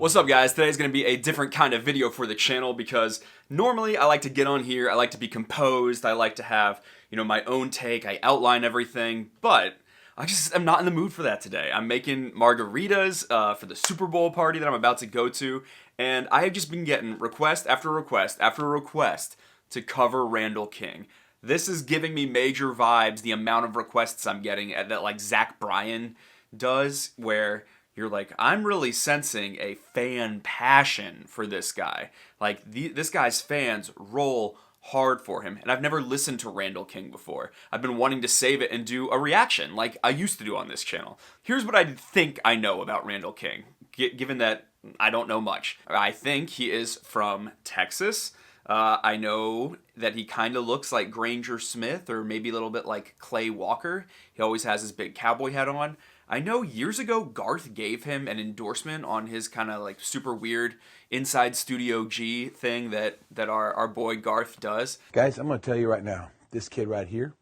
What's up, guys? Today's going to be a different kind of video for the channel because normally I like to get on here, I like to be composed, I like to have, my own take, I outline everything, but I'm not in the mood for that today. I'm making margaritas for the Super Bowl party that I'm about to go to, and I have just been getting request after request after request to cover Randall King. This is giving me major vibes, the amount of requests I'm getting that like Zach Bryan does, where you're like, I'm really sensing a fan passion for this guy. Like, this guy's fans roll hard for him. And I've never listened to Randall King before. I've been wanting to save it and do a reaction like I used to do on this channel. Here's what I think I know about Randall King, given that I don't know much. I think he is from Texas. I know that he kind of looks like Granger Smith or maybe a little bit like Clay Walker. He always has his big cowboy hat on. I know years ago Garth gave him an endorsement on his kind of like super weird Inside Studio G thing that our boy Garth does. Guys, I'm going to tell you right now, this kid right here,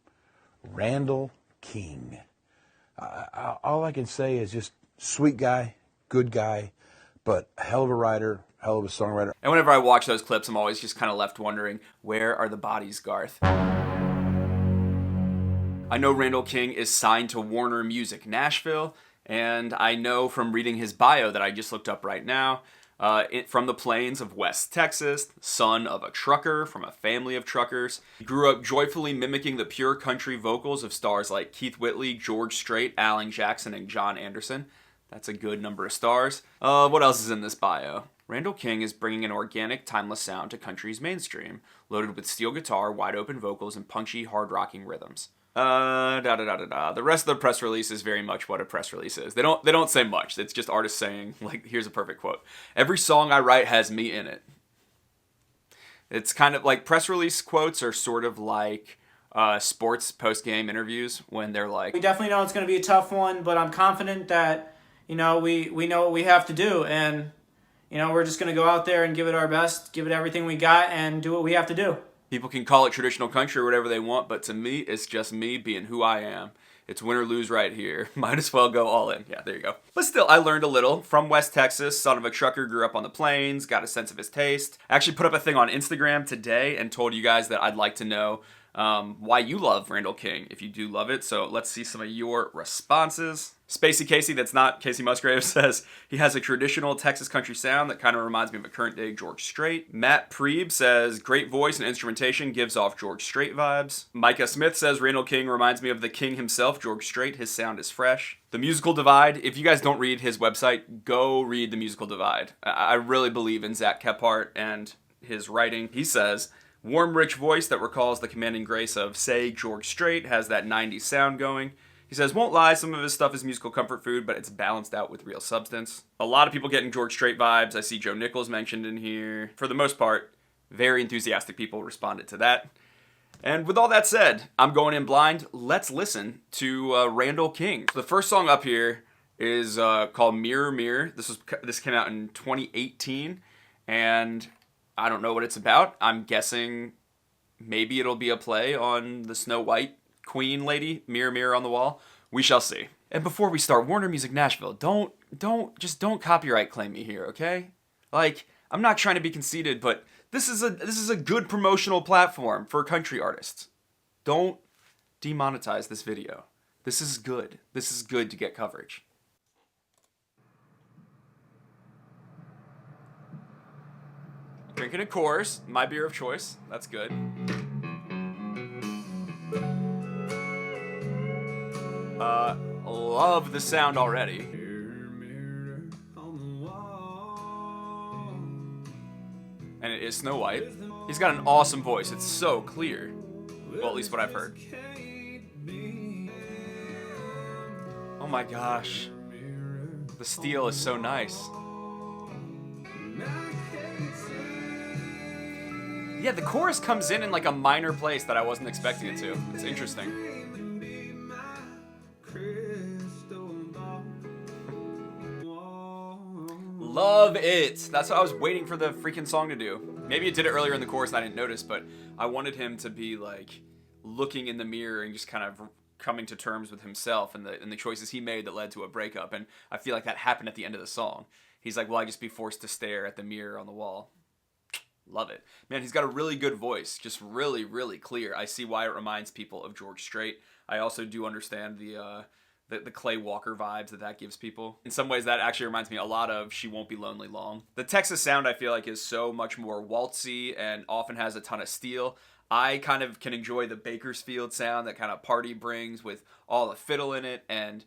Randall King. All I can say is just sweet guy, good guy, but hell of a writer, hell of a songwriter. And whenever I watch those clips, I'm always just kind of left wondering, where are the bodies, Garth? I know Randall King is signed to Warner Music Nashville, and I know from reading his bio that I just looked up right now, from the plains of West Texas, son of a trucker from a family of truckers. He grew up joyfully mimicking the pure country vocals of stars like Keith Whitley, George Strait, Alan Jackson, and John Anderson. That's a good number of stars. What else is in this bio? Randall King is bringing an organic, timeless sound to country's mainstream, loaded with steel guitar, wide-open vocals, and punchy, hard-rocking rhythms. The rest of the press release is very much what a press release is. They don't say much. It's just artists saying, like, here's a perfect quote. Every song I write has me in it. It's kind of like press release quotes are sort of like sports post-game interviews when they're like, we definitely know it's going to be a tough one, but I'm confident that, we know what we have to do, and, we're just going to go out there and give it our best, give it everything we got, and do what we have to do. People can call it traditional country or whatever they want, but to me, it's just me being who I am. It's win or lose right here. Might as well go all in. Yeah, there you go. But still, I learned a little. From West Texas, son of a trucker, grew up on the plains, got a sense of his taste. I actually put up a thing on Instagram today and told you guys that I'd like to know why you love Randall King, if you do love it. So let's see some of your responses. Spacey Casey, that's not Casey Musgrave, says he has a traditional Texas country sound that kind of reminds me of a current day George Strait. Matt Preeb says great voice and instrumentation, gives off George Strait vibes. Micah Smith says Randall King reminds me of the king himself, George Strait. His sound is fresh. The Musical Divide, if you guys don't read his website, go read The Musical Divide. I really believe in Zach Kephart and his writing. He says, warm, rich voice that recalls the commanding grace of, say, George Strait, has that 90s sound going. He says, won't lie, some of his stuff is musical comfort food, but it's balanced out with real substance. A lot of people getting George Strait vibes. I see Joe Nichols mentioned in here. For the most part, very enthusiastic people responded to that. And with all that said, I'm going in blind. Let's listen to Randall King. The first song up here is called Mirror Mirror. This came out in 2018, and I don't know what it's about. I'm guessing maybe it'll be a play on the Snow White Queen lady, Mirror Mirror on the Wall. We shall see. And before we start, Warner Music Nashville, don't copyright claim me here, okay? Like, I'm not trying to be conceited, but this is a good promotional platform for country artists. Don't demonetize this video. This is good. This is good to get coverage. Drinking a Coors, my beer of choice. That's good. Love the sound already. And it is Snow White. He's got an awesome voice. It's so clear. Well, at least what I've heard. Oh my gosh. The steel is so nice. Yeah, the chorus comes in like a minor place that I wasn't expecting it to. It's interesting. Love it. That's what I was waiting for the freaking song to do. Maybe it did it earlier in the chorus and I didn't notice, but I wanted him to be like looking in the mirror and just kind of coming to terms with himself and the choices he made that led to a breakup. And I feel like that happened at the end of the song. He's like, will I just be forced to stare at the mirror on the wall? Love it. Man, he's got a really good voice. Just really, really clear. I see why it reminds people of George Strait. I also do understand the Clay Walker vibes that gives people. In some ways, that actually reminds me a lot of She Won't Be Lonely Long. The Texas sound, I feel like, is so much more waltzy and often has a ton of steel. I kind of can enjoy the Bakersfield sound that kind of Party brings with all the fiddle in it. And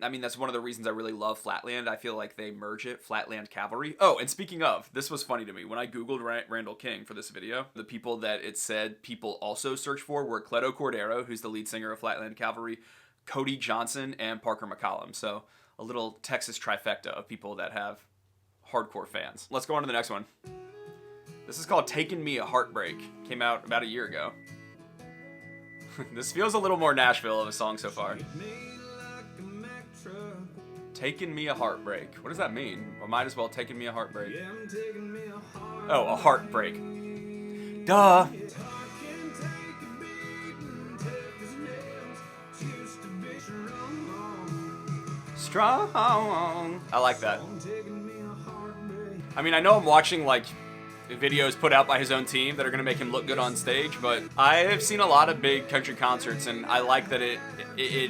I mean, that's one of the reasons I really love Flatland. I feel like they merge it, Flatland Cavalry. Oh, and speaking of, this was funny to me. When I Googled Randall King for this video, the people that it said people also search for were Cleto Cordero, who's the lead singer of Flatland Cavalry, Cody Johnson, and Parker McCollum. So a little Texas trifecta of people that have hardcore fans. Let's go on to the next one. This is called Taking Me a Heartbreak. Came out about a year ago. This feels a little more Nashville of a song so far. Taking Me a Heartbreak. What does that mean? I might as well Taking Me a Heartbreak. Oh, a heartbreak. Duh. Strong. I like that. I mean, I know I'm watching like videos put out by his own team that are going to make him look good on stage, but I have seen a lot of big country concerts, and I like that it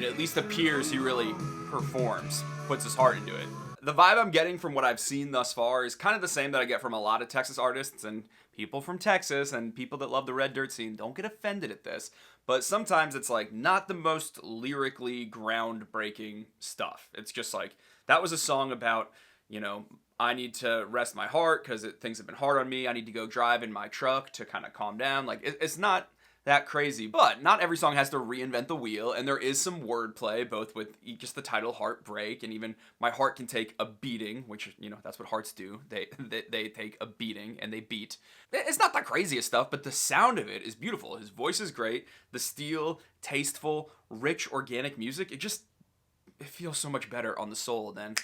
at least appears he really performs, puts his heart into it. The vibe I'm getting from what I've seen thus far is kind of the same that I get from a lot of Texas artists, and people from Texas and people that love the red dirt scene don't get offended at this, but sometimes it's like not the most lyrically groundbreaking stuff. It's just like, that was a song about, you know, I need to rest my heart because things have been hard on me. I need to go drive in my truck to kind of calm down. Like, it's not that crazy, but not every song has to reinvent the wheel, and there is some wordplay, both with just the title Heartbreak, and even My Heart Can Take a Beating, which, you know, that's what hearts do. They take a beating, and they beat. It's not the craziest stuff, but the sound of it is beautiful. His voice is great. The steel, tasteful, rich, organic music, it feels so much better on the soul than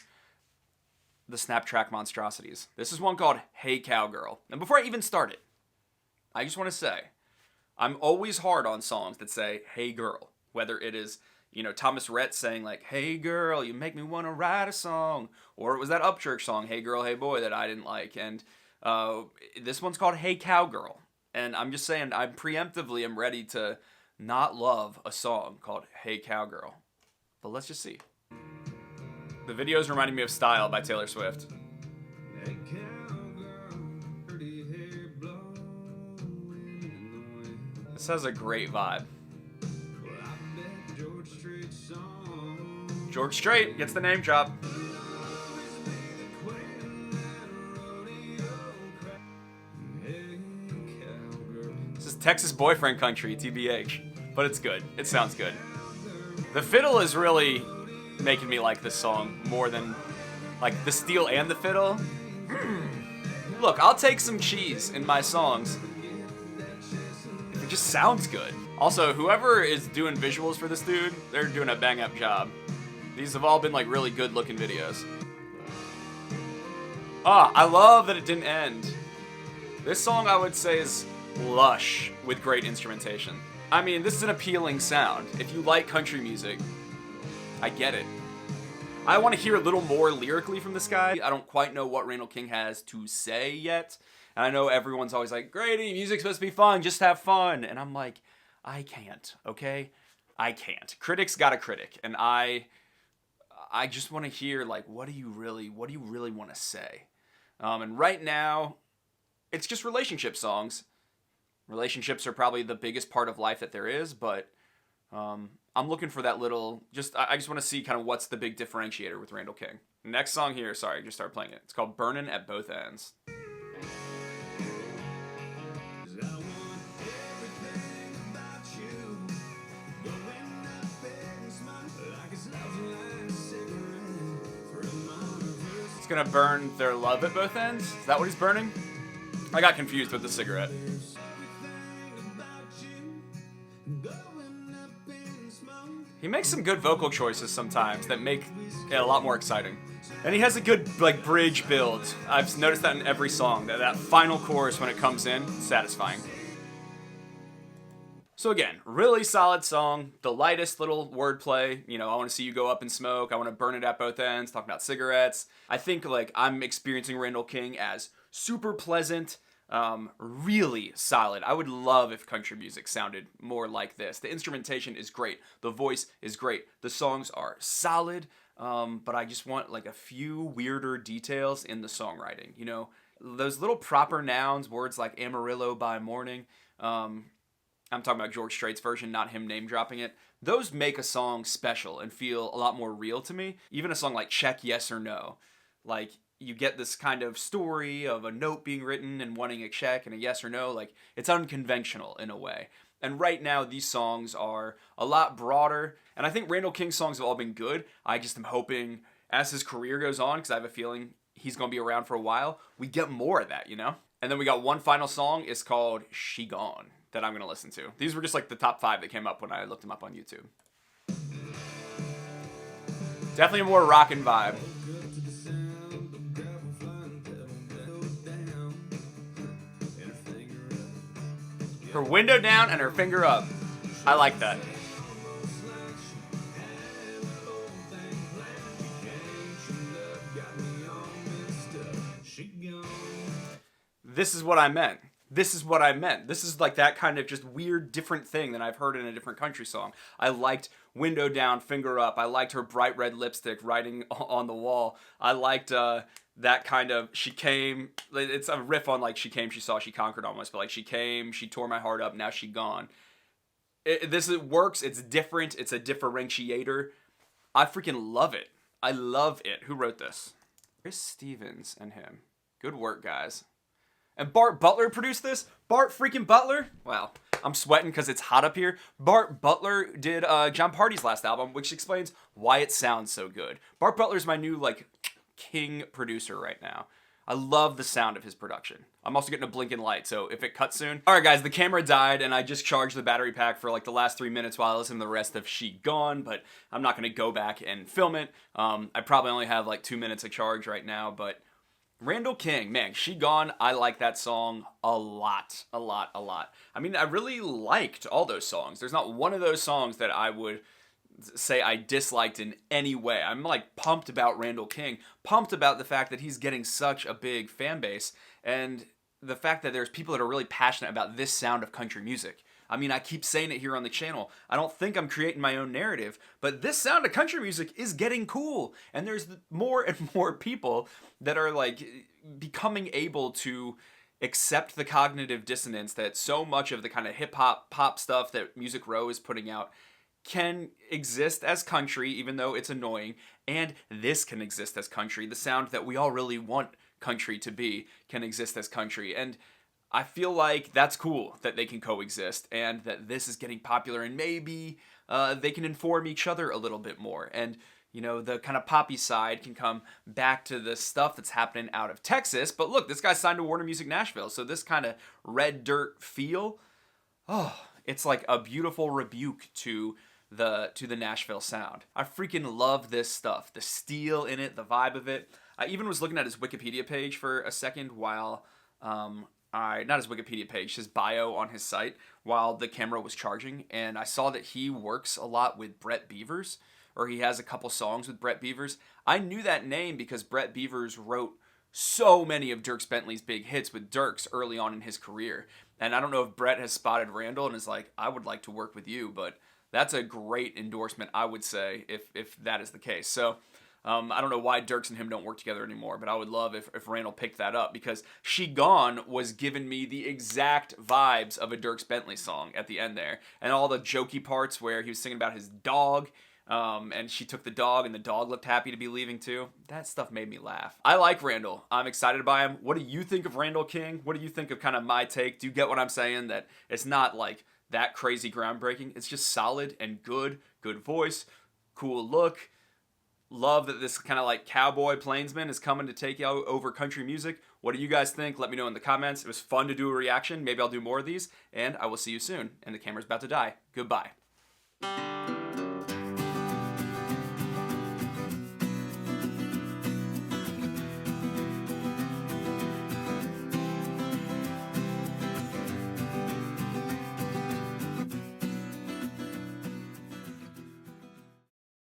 the snap track monstrosities. This is one called Hey Cowgirl. And before I even start it, I just want to say, I'm always hard on songs that say, hey girl. Whether it is, you know, Thomas Rhett saying like, hey girl, you make me want to write a song. Or it was that Upchurch song, Hey Girl, Hey Boy, that I didn't like. And this one's called Hey Cowgirl. And I'm just saying, I preemptively am ready to not love a song called Hey Cowgirl. But let's just see. The video is reminding me of Style by Taylor Swift. Hey cowgirl, pretty hair blowing in the wind. This has a great vibe. Well, I bet George Strait song. George Strait gets the name drop. This is Texas boyfriend country, TBH. But it's good. It sounds good. The fiddle is really making me like this song more than like the steel and the fiddle. Look, I'll take some cheese in my songs if it just sounds good. Also, whoever is doing visuals for this dude, they're doing a bang up job. These have all been like really good looking videos. I love that it didn't end. This song I would say is lush with great instrumentation. I mean, this is an appealing sound. If you like country music, I get it. I want to hear a little more lyrically from this guy. I don't quite know what Randall King has to say yet. And I know everyone's always like, Grady, music's supposed to be fun, just have fun. And I'm like, I can't, okay? I can't. Critics got a critic. And I just want to hear, like, what do you really want to say? And right now, it's just relationship songs. Relationships are probably the biggest part of life that there is, but I'm looking for that little, I just want to see kind of what's the big differentiator with Randall King. Next song here, sorry, I just started playing it. It's called Burnin' at Both Ends. It's gonna burn their love at both ends? Is that what he's burning? I got confused with the cigarette. He makes some good vocal choices sometimes that make it a lot more exciting. And he has a good, like, bridge build. I've noticed that in every song. That final chorus when it comes in, satisfying. So again, really solid song, the lightest little wordplay. You know, I want to see you go up in smoke. I want to burn it at both ends, talking about cigarettes. I think like I'm experiencing Randall King as super pleasant, really solid. I would love if country music sounded more like this. The instrumentation is great. The voice is great. The songs are solid, but I just want like a few weirder details in the songwriting. You know, those little proper nouns, words like Amarillo by morning. I'm talking about George Strait's version, not him name dropping it. Those make a song special and feel a lot more real to me. Even a song like Check Yes or No. Like, you get this kind of story of a note being written and wanting a check and a yes or no. Like, it's unconventional in a way. And right now, these songs are a lot broader. And I think Randall King's songs have all been good. I just am hoping, as his career goes on, because I have a feeling he's going to be around for a while, we get more of that, you know? And then we got one final song. It's called She Gone, that I'm going to listen to. These were just like the top 5 that came up when I looked them up on YouTube. Definitely a more rockin' vibe. Her window down and her finger up. I like that. This is what I meant. This is what I meant. This is like that kind of just weird, different thing that I've heard in a different country song. I liked window down, finger up. I liked her bright red lipstick writing on the wall. I liked that kind of, she came, it's a riff on like she came, she saw, she conquered almost, but like she came, she tore my heart up, now she gone. This works, it's different, it's a differentiator. I freaking love it. I love it. Who wrote this? Chris Stevens and him. Good work, guys. And Bart Butler produced this? Bart freaking Butler? Wow, I'm sweating because it's hot up here. Bart Butler did John Party's last album, which explains why it sounds so good. Bart Butler's my new, like, king producer right now. I love the sound of his production. I'm also getting a blinking light, so if it cuts soon. Alright guys, the camera died and I just charged the battery pack for like the last 3 minutes while I listened to the rest of She Gone, but I'm not going to go back and film it. I probably only have like 2 minutes of charge right now, but Randall King, man, She Gone, I like that song a lot. I mean, I really liked all those songs. There's not one of those songs that I would say I disliked in any way. I'm like pumped about Randall King, pumped about the fact that he's getting such a big fan base, and the fact that there's people that are really passionate about this sound of country music. I mean, I keep saying it here on the channel. I don't think I'm creating my own narrative, but this sound of country music is getting cool. And there's more and more people that are like becoming able to accept the cognitive dissonance that so much of the kind of hip hop, pop stuff that Music Row is putting out can exist as country, even though it's annoying. And this can exist as country. The sound that we all really want country to be can exist as country. And I feel like that's cool that they can coexist and that this is getting popular, and maybe they can inform each other a little bit more. And, you know, the kind of poppy side can come back to the stuff that's happening out of Texas. But look, this guy's signed to Warner Music Nashville. So this kind of red dirt feel, it's like a beautiful rebuke to the Nashville sound. I freaking love this stuff. The steel in it, the vibe of it. I even was looking at his Wikipedia page for a second while... not his Wikipedia page, his bio on his site while the camera was charging, and I saw that he works a lot with Brett Beavers, or he has a couple songs with Brett Beavers. I knew that name because Brett Beavers wrote so many of Dierks Bentley's big hits with Dierks early on in his career, and I don't know if Brett has spotted Randall and is like, I would like to work with you, but that's a great endorsement, I would say, if that is the case. So I don't know why Dierks and him don't work together anymore, but I would love if Randall picked that up, because She Gone was giving me the exact vibes of a Dierks Bentley song at the end there. And all the jokey parts where he was singing about his dog, and she took the dog and the dog looked happy to be leaving too. That stuff made me laugh. I like Randall. I'm excited by him. What do you think of Randall King? What do you think of kind of my take? Do you get what I'm saying? That it's not like that crazy groundbreaking. It's just solid and good voice, cool look. Love that this kind of like cowboy plainsman is coming to take out over country music. What do you guys think? Let me know in the comments. It was fun to do a reaction. Maybe I'll do more of these, and I will see you soon. And the camera's about to die. Goodbye.